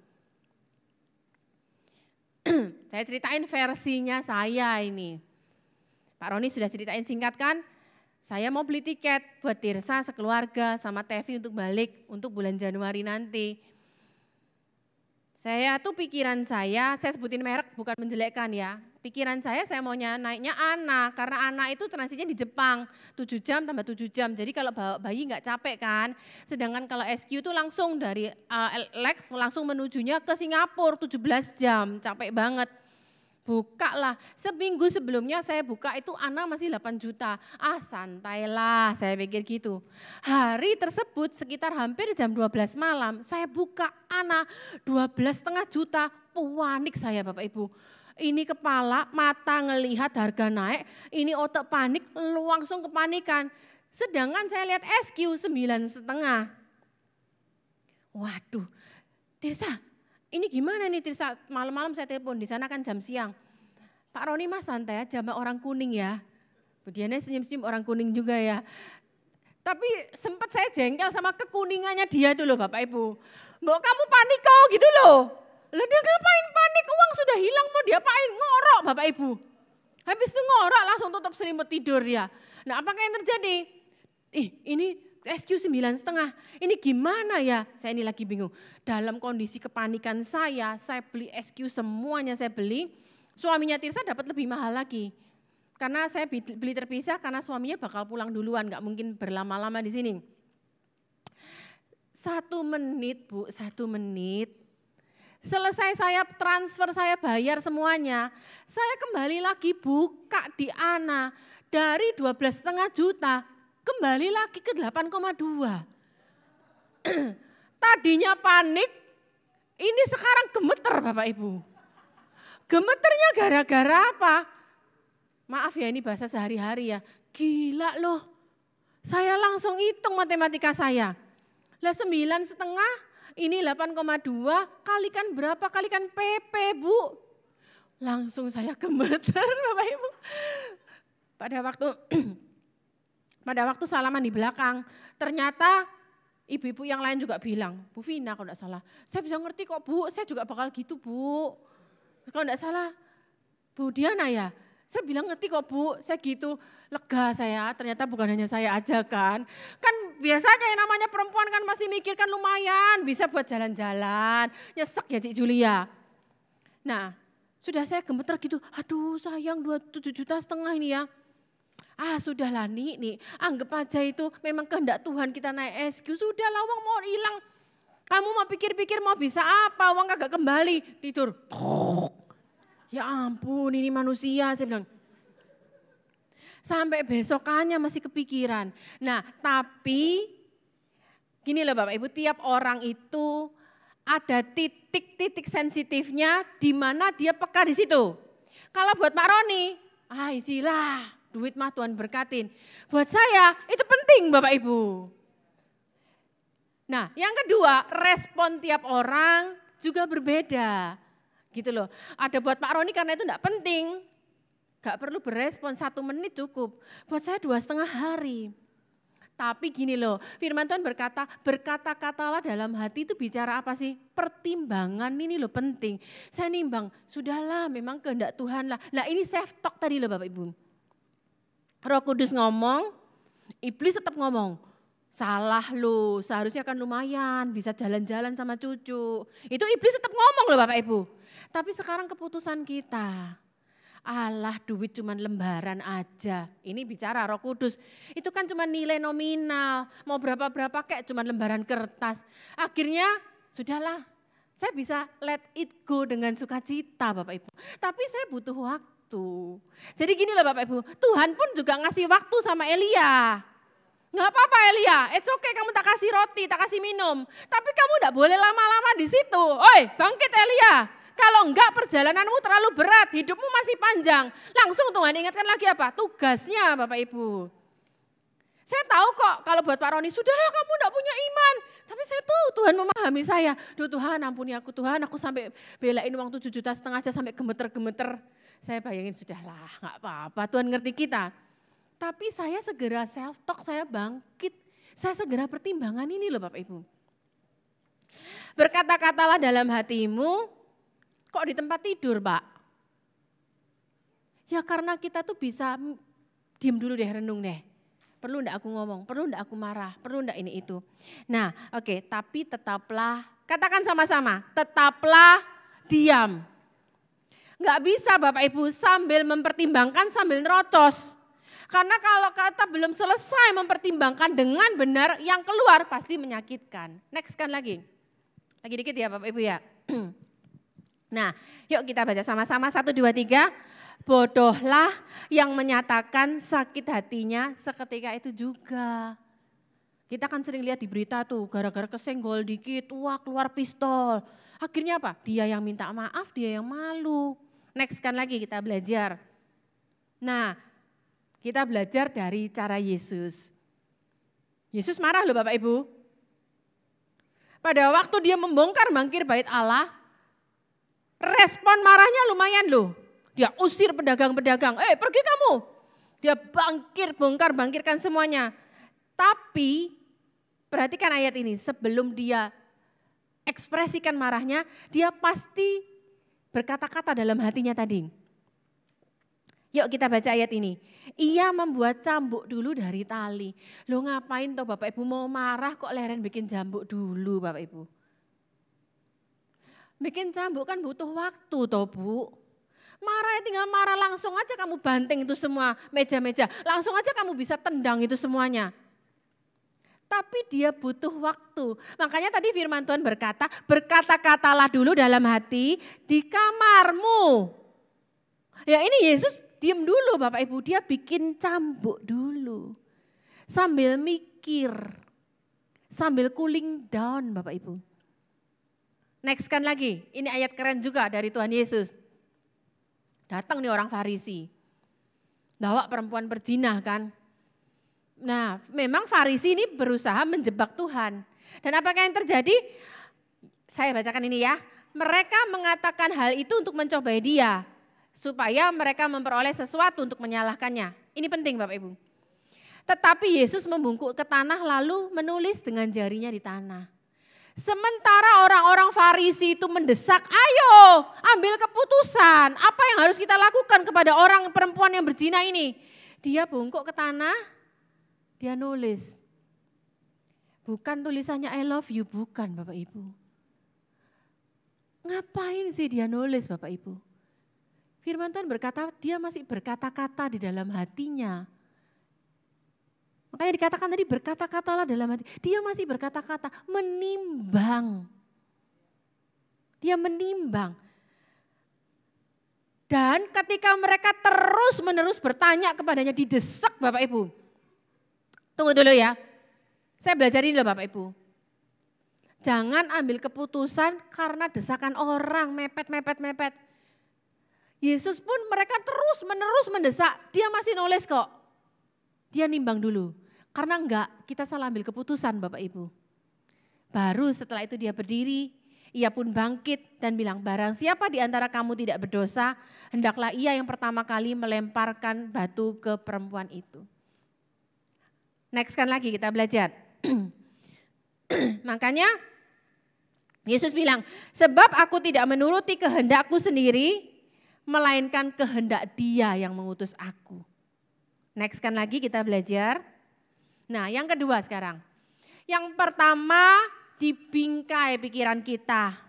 Saya ceritain versinya saya ini. Pak Roni sudah ceritain singkat kan? Saya mau beli tiket buat Tirsa sekeluarga sama Tevi untuk balik untuk bulan Januari nanti. Saya tuh pikiran saya sebutin merek bukan menjelekkan ya. Pikiran saya maunya naiknya Ana, karena Ana itu transitnya di Jepang, 7 jam tambah 7 jam. Jadi kalau bawa bayi nggak capek kan. Sedangkan kalau SQ itu langsung dari Lex langsung menujunya ke Singapura 17 jam, capek banget. Buka lah, seminggu sebelumnya saya buka itu Ana masih 8 juta. Ah santailah, saya pikir gitu. Hari tersebut sekitar hampir jam 12 malam, saya buka Ana 12,5 juta. Panik saya Bapak Ibu. Ini kepala, mata ngelihat harga naik, ini otak panik, langsung kepanikan. Sedangkan saya lihat SQ 9,5. Waduh, Tirsa, ini gimana nih Tirsa, malam-malam saya telepon, di sana kan jam siang. Pak Roni mas santai aja sama orang kuning ya. Budiannya senyum-senyum orang kuning juga ya. Tapi sempat saya jengkel sama kekuningannya dia tuh loh Bapak Ibu. Mbok kamu panik kok gitu loh. Lah dia ngapain panik, uang sudah hilang mau diapain, ngorok Bapak Ibu. Habis itu ngorok langsung tutup selimut tidur ya. Nah apakah yang terjadi? Ini SQ 9,5, ini gimana ya? Saya ini lagi bingung. Dalam kondisi kepanikan saya beli SQ semuanya saya beli. Suaminya Tirsa dapat lebih mahal lagi. Karena saya beli terpisah karena suaminya bakal pulang duluan, gak mungkin berlama-lama di sini. 1 menit Bu, 1 menit. Selesai saya transfer, saya bayar semuanya. Saya kembali lagi buka di Ana dari 12,5 juta. Kembali lagi ke 8,2. Tadinya panik, ini sekarang gemeter Bapak Ibu. Gemeternya gara-gara apa? Maaf ya ini bahasa sehari-hari ya. Gila loh, saya langsung hitung matematika saya. Lah 9,5, ini 8,2, kalikan berapa? Kalikan PP Bu. Langsung saya gemeter Bapak Ibu. Pada waktu salaman di belakang, ternyata ibu-ibu yang lain juga bilang, Bu Vina kalau enggak salah, saya bisa ngerti kok Bu, saya juga bakal gitu Bu. Kalau enggak salah, Bu Diana ya, saya bilang ngerti kok Bu, saya gitu, lega saya, ternyata bukan hanya saya aja kan. Kan biasanya yang namanya perempuan kan masih mikir kan lumayan, bisa buat jalan-jalan, nyesek ya Cik Julia. Nah, sudah saya gemeter gitu, aduh sayang 27,5 juta ini ya. Sudahlah nih, anggap aja itu memang kehendak Tuhan kita naik SQ. Sudahlah uang mau hilang. Kamu mau pikir-pikir mau bisa apa, uang kagak kembali. Tidur. Ya ampun ini manusia saya bilang. Sampai besokannya masih kepikiran. Nah tapi gini loh Bapak Ibu, tiap orang itu ada titik-titik sensitifnya di mana dia peka di situ. Kalau buat Pak Roni, isilah. Duit mah Tuhan berkatin. Buat saya itu penting Bapak Ibu. Nah yang kedua, respon tiap orang juga berbeda. Gitu loh. Ada buat Pak Roni karena itu enggak penting. Gak perlu berespon, 1 menit cukup. Buat saya 2,5 hari. Tapi gini loh, firman Tuhan berkata-katalah dalam hati itu bicara apa sih? Pertimbangan ini loh penting. Saya nimbang, sudahlah memang kehendak Tuhan lah. Nah ini self talk tadi loh Bapak Ibu. Roh Kudus ngomong, iblis tetap ngomong, salah lu, seharusnya kan lumayan bisa jalan-jalan sama cucu. Itu iblis tetap ngomong loh Bapak Ibu. Tapi sekarang keputusan kita, alah duit cuman lembaran aja. Ini bicara Roh Kudus, itu kan cuma nilai nominal, mau berapa-berapa kayak cuman lembaran kertas. Akhirnya sudahlah, saya bisa let it go dengan sukacita Bapak Ibu. Tapi saya butuh waktu. Jadi gini loh Bapak Ibu, Tuhan pun juga ngasih waktu sama Elia. Nggak apa-apa Elia, it's okay kamu tak kasih roti, tak kasih minum. Tapi kamu enggak boleh lama-lama di situ. Oi bangkit Elia, kalau enggak perjalananmu terlalu berat, hidupmu masih panjang. Langsung Tuhan ingatkan lagi apa? Tugasnya Bapak Ibu. Saya tahu kok kalau buat Pak Roni, sudahlah kamu enggak punya iman. Tapi saya tahu Tuhan memahami saya. Duh Tuhan ampuni aku Tuhan, aku sampai belain uang 7,5 juta aja sampai gemeter-gemeter. Saya bayangin sudahlah enggak apa-apa, Tuhan ngerti kita. Tapi saya segera self talk, saya bangkit. Saya segera pertimbangan ini loh Bapak Ibu. Berkata-katalah dalam hatimu, kok di tempat tidur Pak? Ya karena kita tuh bisa diam dulu deh, renung deh. Perlu enggak aku ngomong, perlu enggak aku marah, perlu enggak ini itu. Nah oke, tapi tetaplah, katakan sama-sama, tetaplah diam. Enggak bisa Bapak Ibu sambil mempertimbangkan sambil nerocos. Karena kalau kata belum selesai mempertimbangkan dengan benar, yang keluar pasti menyakitkan. Next kan lagi. Lagi dikit ya Bapak Ibu ya. Nah yuk kita baca sama-sama 1, 2, 3. Bodohlah yang menyatakan sakit hatinya seketika itu juga. Kita kan sering lihat di berita tuh, gara-gara kesenggol dikit, wah keluar pistol. Akhirnya apa? Dia yang minta maaf, dia yang malu. Next kan lagi kita belajar. Nah, kita belajar dari cara Yesus. Yesus marah loh Bapak Ibu. Pada waktu dia membongkar mangkir bait Allah, Respon marahnya lumayan loh. Dia usir pedagang-pedagang, pergi kamu. Dia bangkirkan semuanya. Tapi perhatikan ayat ini, sebelum dia ekspresikan marahnya, dia pasti berkata-kata dalam hatinya tadi. Yuk kita baca ayat ini. Ia membuat cambuk dulu dari tali. Lo ngapain toh Bapak Ibu mau marah kok leren bikin cambuk dulu Bapak Ibu. Bikin cambuk kan butuh waktu toh Bu. Marah tinggal marah, langsung aja kamu banting itu semua meja-meja. Langsung aja kamu bisa tendang itu semuanya. Tapi dia butuh waktu. Makanya tadi firman Tuhan berkata, berkata-katalah dulu dalam hati di kamarmu. Ya ini Yesus diam dulu Bapak Ibu, dia bikin cambuk dulu. Sambil mikir, sambil cooling down Bapak Ibu. Next kan lagi, ini ayat keren juga dari Tuhan Yesus. Datang nih orang Farisi, bawa perempuan berzina kan. Nah memang Farisi ini berusaha menjebak Tuhan. Dan apakah yang terjadi? Saya bacakan ini ya. Mereka mengatakan hal itu untuk mencobai dia. Supaya mereka memperoleh sesuatu untuk menyalahkannya. Ini penting Bapak Ibu. Tetapi Yesus membungkuk ke tanah lalu menulis dengan jarinya di tanah. Sementara orang-orang Farisi itu mendesak, ayo ambil keputusan. Apa yang harus kita lakukan kepada orang perempuan yang berzina ini? Dia bungkuk ke tanah, dia nulis. Bukan tulisannya I love you, bukan Bapak Ibu. Ngapain sih dia nulis Bapak Ibu? Firman Tuhan berkata dia masih berkata-kata di dalam hatinya. Makanya dikatakan tadi berkata-katalah dalam hati. Dia masih berkata-kata, menimbang. Dia menimbang. Dan ketika mereka terus-menerus bertanya kepadanya, didesak Bapak Ibu. Tunggu dulu ya, saya belajarin loh Bapak Ibu. Jangan ambil keputusan karena desakan orang, mepet. Yesus pun mereka terus-menerus mendesak, dia masih nulis kok. Dia nimbang dulu, karena enggak kita salah ambil keputusan Bapak Ibu. Baru setelah itu dia berdiri, ia pun bangkit dan bilang, barang siapa di antara kamu tidak berdosa, hendaklah ia yang pertama kali melemparkan batu ke perempuan itu. Next kan lagi kita belajar. Makanya Yesus bilang, sebab aku tidak menuruti kehendakku sendiri, melainkan kehendak Dia yang mengutus aku. Next kan lagi kita belajar. Nah yang kedua sekarang. Yang pertama dibingkai pikiran kita.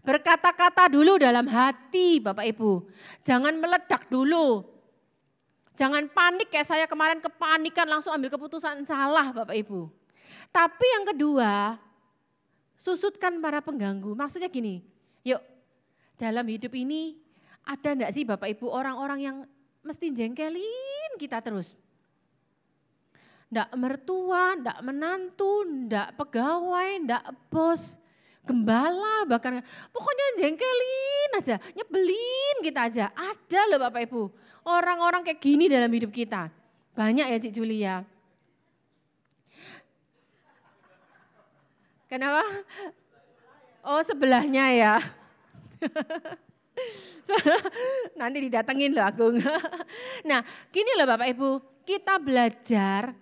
Berkata-kata dulu dalam hati Bapak Ibu. Jangan meledak dulu. Jangan panik kayak saya kemarin kepanikan langsung ambil keputusan salah Bapak Ibu. Tapi yang kedua susutkan para pengganggu. Maksudnya gini, yuk dalam hidup ini ada enggak sih Bapak Ibu orang-orang yang mesti jengkelin kita terus. Enggak mertua, enggak menantu, enggak pegawai, enggak bos, gembala bahkan. Pokoknya jengkelin aja, nyebelin kita aja. Ada loh Bapak Ibu, orang-orang kayak gini dalam hidup kita. Banyak ya Cik Julia. Kenapa? Oh sebelahnya ya. Nanti didatengin loh Agung. Nah gini loh Bapak Ibu, kita belajar,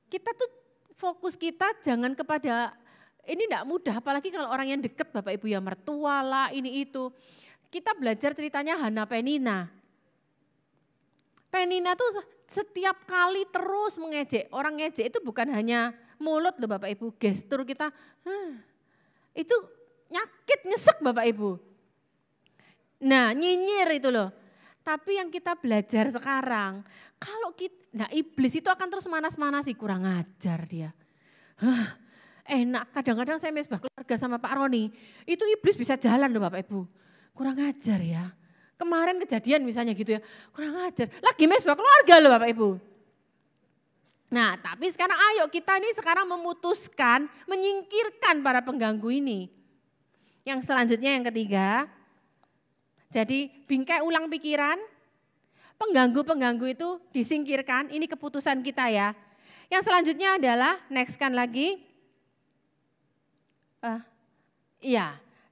kita tuh fokus kita jangan kepada, ini enggak mudah apalagi kalau orang yang dekat Bapak Ibu ya mertua lah ini itu. Kita belajar ceritanya Hana Penina. Penina tuh setiap kali terus mengejek, orang ngejek itu bukan hanya mulut loh Bapak Ibu, gestur kita, itu nyakit nyesek Bapak Ibu. Nah nyinyir itu loh. Tapi yang kita belajar sekarang, kalau kita, nah iblis itu akan terus manas-manasi, kurang ajar dia. Enak, kadang-kadang saya mesbah keluarga sama Pak Roni, itu iblis bisa jalan loh Bapak Ibu. Kurang ajar ya. Kemarin kejadian misalnya gitu ya, kurang ajar. Lagi mesbah keluarga loh Bapak Ibu. Nah tapi sekarang ayo kita ini sekarang memutuskan, menyingkirkan para pengganggu ini. Yang selanjutnya yang ketiga, jadi bingkai ulang pikiran, pengganggu-pengganggu itu disingkirkan, ini keputusan kita ya. Yang selanjutnya adalah, next kan lagi,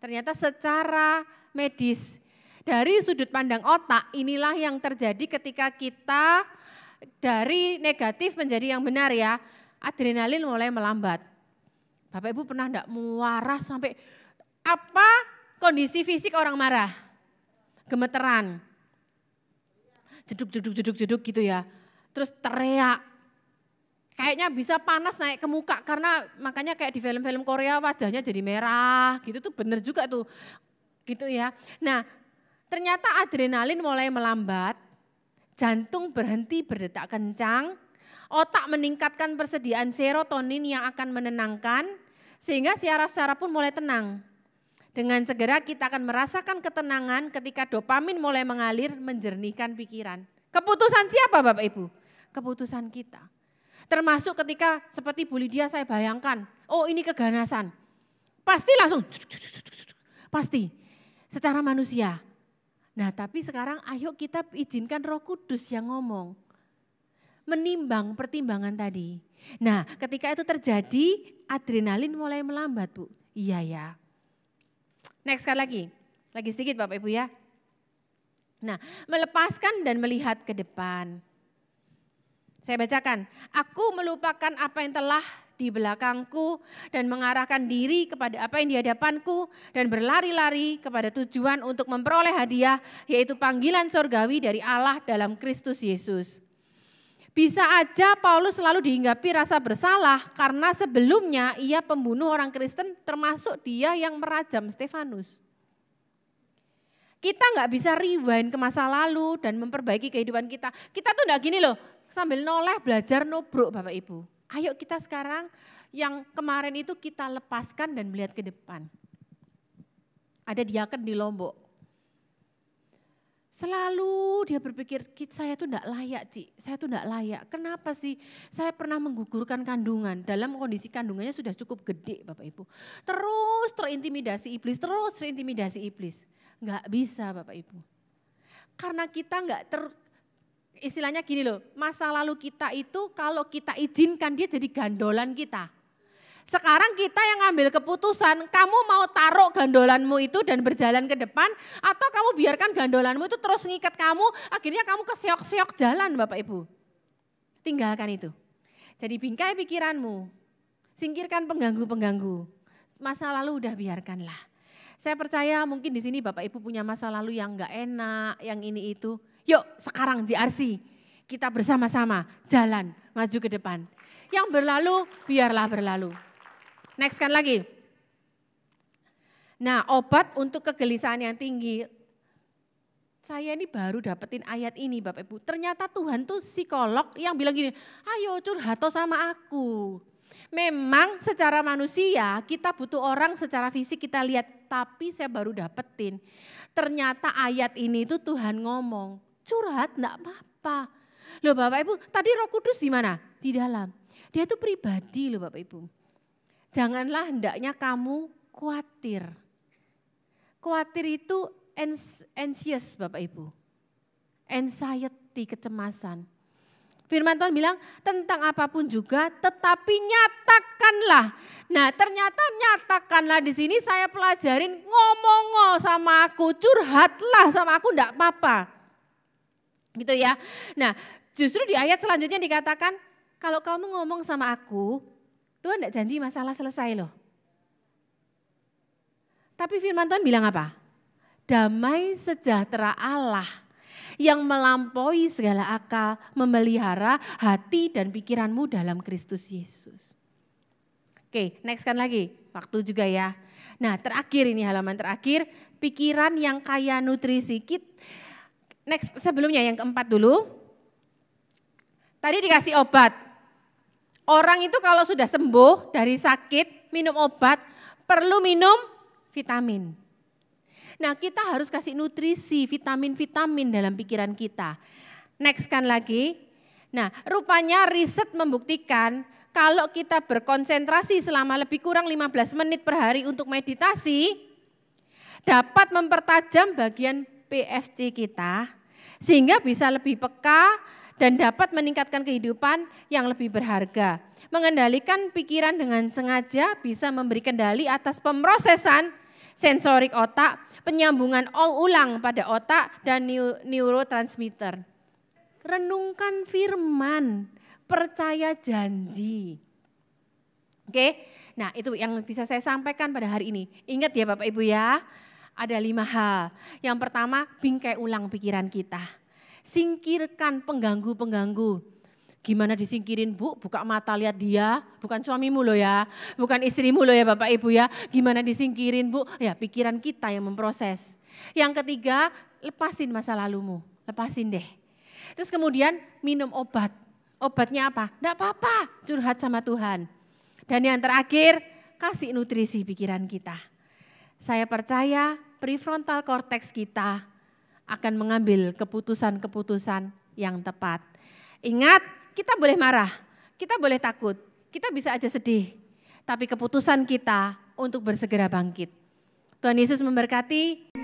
Ternyata secara medis, dari sudut pandang otak, inilah yang terjadi ketika kita dari negatif menjadi yang benar ya. Adrenalin mulai melambat. Bapak Ibu pernah enggak muarah sampai apa kondisi fisik orang marah? Gemeteran. Jeduk gitu ya. Terus teriak. Kayaknya bisa panas naik ke muka karena makanya kayak di film-film Korea wajahnya jadi merah gitu tuh bener juga tuh. Gitu ya. Nah, ternyata adrenalin mulai melambat, jantung berhenti berdetak kencang, otak meningkatkan persediaan serotonin yang akan menenangkan sehingga syaraf-syaraf pun mulai tenang. Dengan segera kita akan merasakan ketenangan ketika dopamin mulai mengalir menjernihkan pikiran. Keputusan siapa Bapak Ibu? Keputusan kita. Termasuk ketika seperti Bu Lydia saya bayangkan, oh ini keganasan. Pasti langsung, pasti secara manusia. Nah tapi sekarang ayo kita izinkan Roh Kudus yang ngomong. Menimbang pertimbangan tadi. Nah ketika itu terjadi adrenalin mulai melambat Bu. Iya ya. Next sekali lagi sedikit Bapak Ibu ya. Nah, melepaskan dan melihat ke depan. Saya bacakan, aku melupakan apa yang telah di belakangku dan mengarahkan diri kepada apa yang di hadapanku dan berlari-lari kepada tujuan untuk memperoleh hadiah yaitu panggilan surgawi dari Allah dalam Kristus Yesus. Bisa aja Paulus selalu dihinggapi rasa bersalah karena sebelumnya ia pembunuh orang Kristen termasuk dia yang merajam Stefanus. Kita nggak bisa rewind ke masa lalu dan memperbaiki kehidupan kita. Kita tuh nggak gini loh, sambil noleh belajar nubruk Bapak Ibu. Ayo kita sekarang yang kemarin itu kita lepaskan dan melihat ke depan. Ada diaken di Lombok. Selalu dia berpikir, saya tuh enggak layak Ci, saya tuh enggak layak. Kenapa sih? Saya pernah menggugurkan kandungan, dalam kondisi kandungannya sudah cukup gede Bapak Ibu. Terus terintimidasi iblis. Enggak bisa Bapak Ibu. Karena kita enggak istilahnya gini loh, masa lalu kita itu kalau kita izinkan dia jadi gandolan kita. Sekarang kita yang ngambil keputusan, kamu mau taruh gandolanmu itu dan berjalan ke depan, atau kamu biarkan gandolanmu itu terus ngikat kamu, akhirnya kamu keseok-seok jalan Bapak Ibu. Tinggalkan itu. Jadi bingkai pikiranmu, singkirkan pengganggu-pengganggu. Masa lalu udah biarkanlah. Saya percaya mungkin di sini Bapak Ibu punya masa lalu yang enggak enak, yang ini itu. Yuk sekarang JRC, kita bersama-sama jalan, maju ke depan. Yang berlalu, biarlah berlalu. Next kan lagi. Nah obat untuk kegelisahan yang tinggi. Saya ini baru dapetin ayat ini Bapak Ibu. Ternyata Tuhan tuh psikolog yang bilang gini, ayo curhat sama aku. Memang secara manusia kita butuh orang secara fisik kita lihat. Tapi saya baru dapetin. Ternyata ayat ini tuh Tuhan ngomong, curhat enggak apa-apa. Loh Bapak Ibu, tadi Roh Kudus di mana? Di dalam. Dia tuh pribadi loh Bapak Ibu. Janganlah hendaknya kamu khawatir. Khawatir itu anxious Bapak Ibu. Anxiety, kecemasan. Firman Tuhan bilang tentang apapun juga tetapi nyatakanlah. Nah ternyata nyatakanlah di sini saya pelajarin ngomong sama aku, curhatlah sama aku enggak apa-apa. Gitu ya. Nah justru di ayat selanjutnya dikatakan kalau kamu ngomong sama aku, Tuhan enggak janji masalah selesai loh. Tapi firman Tuhan bilang apa? Damai sejahtera Allah yang melampaui segala akal memelihara hati dan pikiranmu dalam Kristus Yesus. Oke, next kan lagi, waktu juga ya. Nah terakhir ini halaman terakhir, pikiran yang kaya nutrisi. Next sebelumnya yang keempat dulu. Tadi dikasih obat. Orang itu kalau sudah sembuh dari sakit, minum obat, perlu minum vitamin. Nah kita harus kasih nutrisi, vitamin-vitamin dalam pikiran kita. Next kan lagi. Nah rupanya riset membuktikan kalau kita berkonsentrasi selama lebih kurang 15 menit per hari untuk meditasi, dapat mempertajam bagian PFC kita, sehingga bisa lebih peka dan dapat meningkatkan kehidupan yang lebih berharga. Mengendalikan pikiran dengan sengaja bisa memberi kendali atas pemrosesan sensorik otak, penyambungan ulang pada otak, dan neurotransmitter. Renungkan firman, percaya janji. Oke, nah itu yang bisa saya sampaikan pada hari ini. Ingat ya Bapak Ibu ya, ada 5 hal. Yang pertama, bingkai ulang pikiran kita. Singkirkan pengganggu-pengganggu. Gimana disingkirin Bu? Buka mata lihat dia, bukan suamimu loh ya, bukan istrimu loh ya Bapak Ibu ya. Gimana disingkirin Bu? Ya pikiran kita yang memproses. Yang ketiga, lepasin masa lalumu, lepasin deh. Terus kemudian minum obat. Obatnya apa? Enggak apa-apa, curhat sama Tuhan. Dan yang terakhir, kasih nutrisi pikiran kita. Saya percaya prefrontal cortex kita akan mengambil keputusan-keputusan yang tepat. Ingat, kita boleh marah, kita boleh takut, kita bisa aja sedih. Tapi keputusan kita untuk bersegera bangkit. Tuhan Yesus memberkati.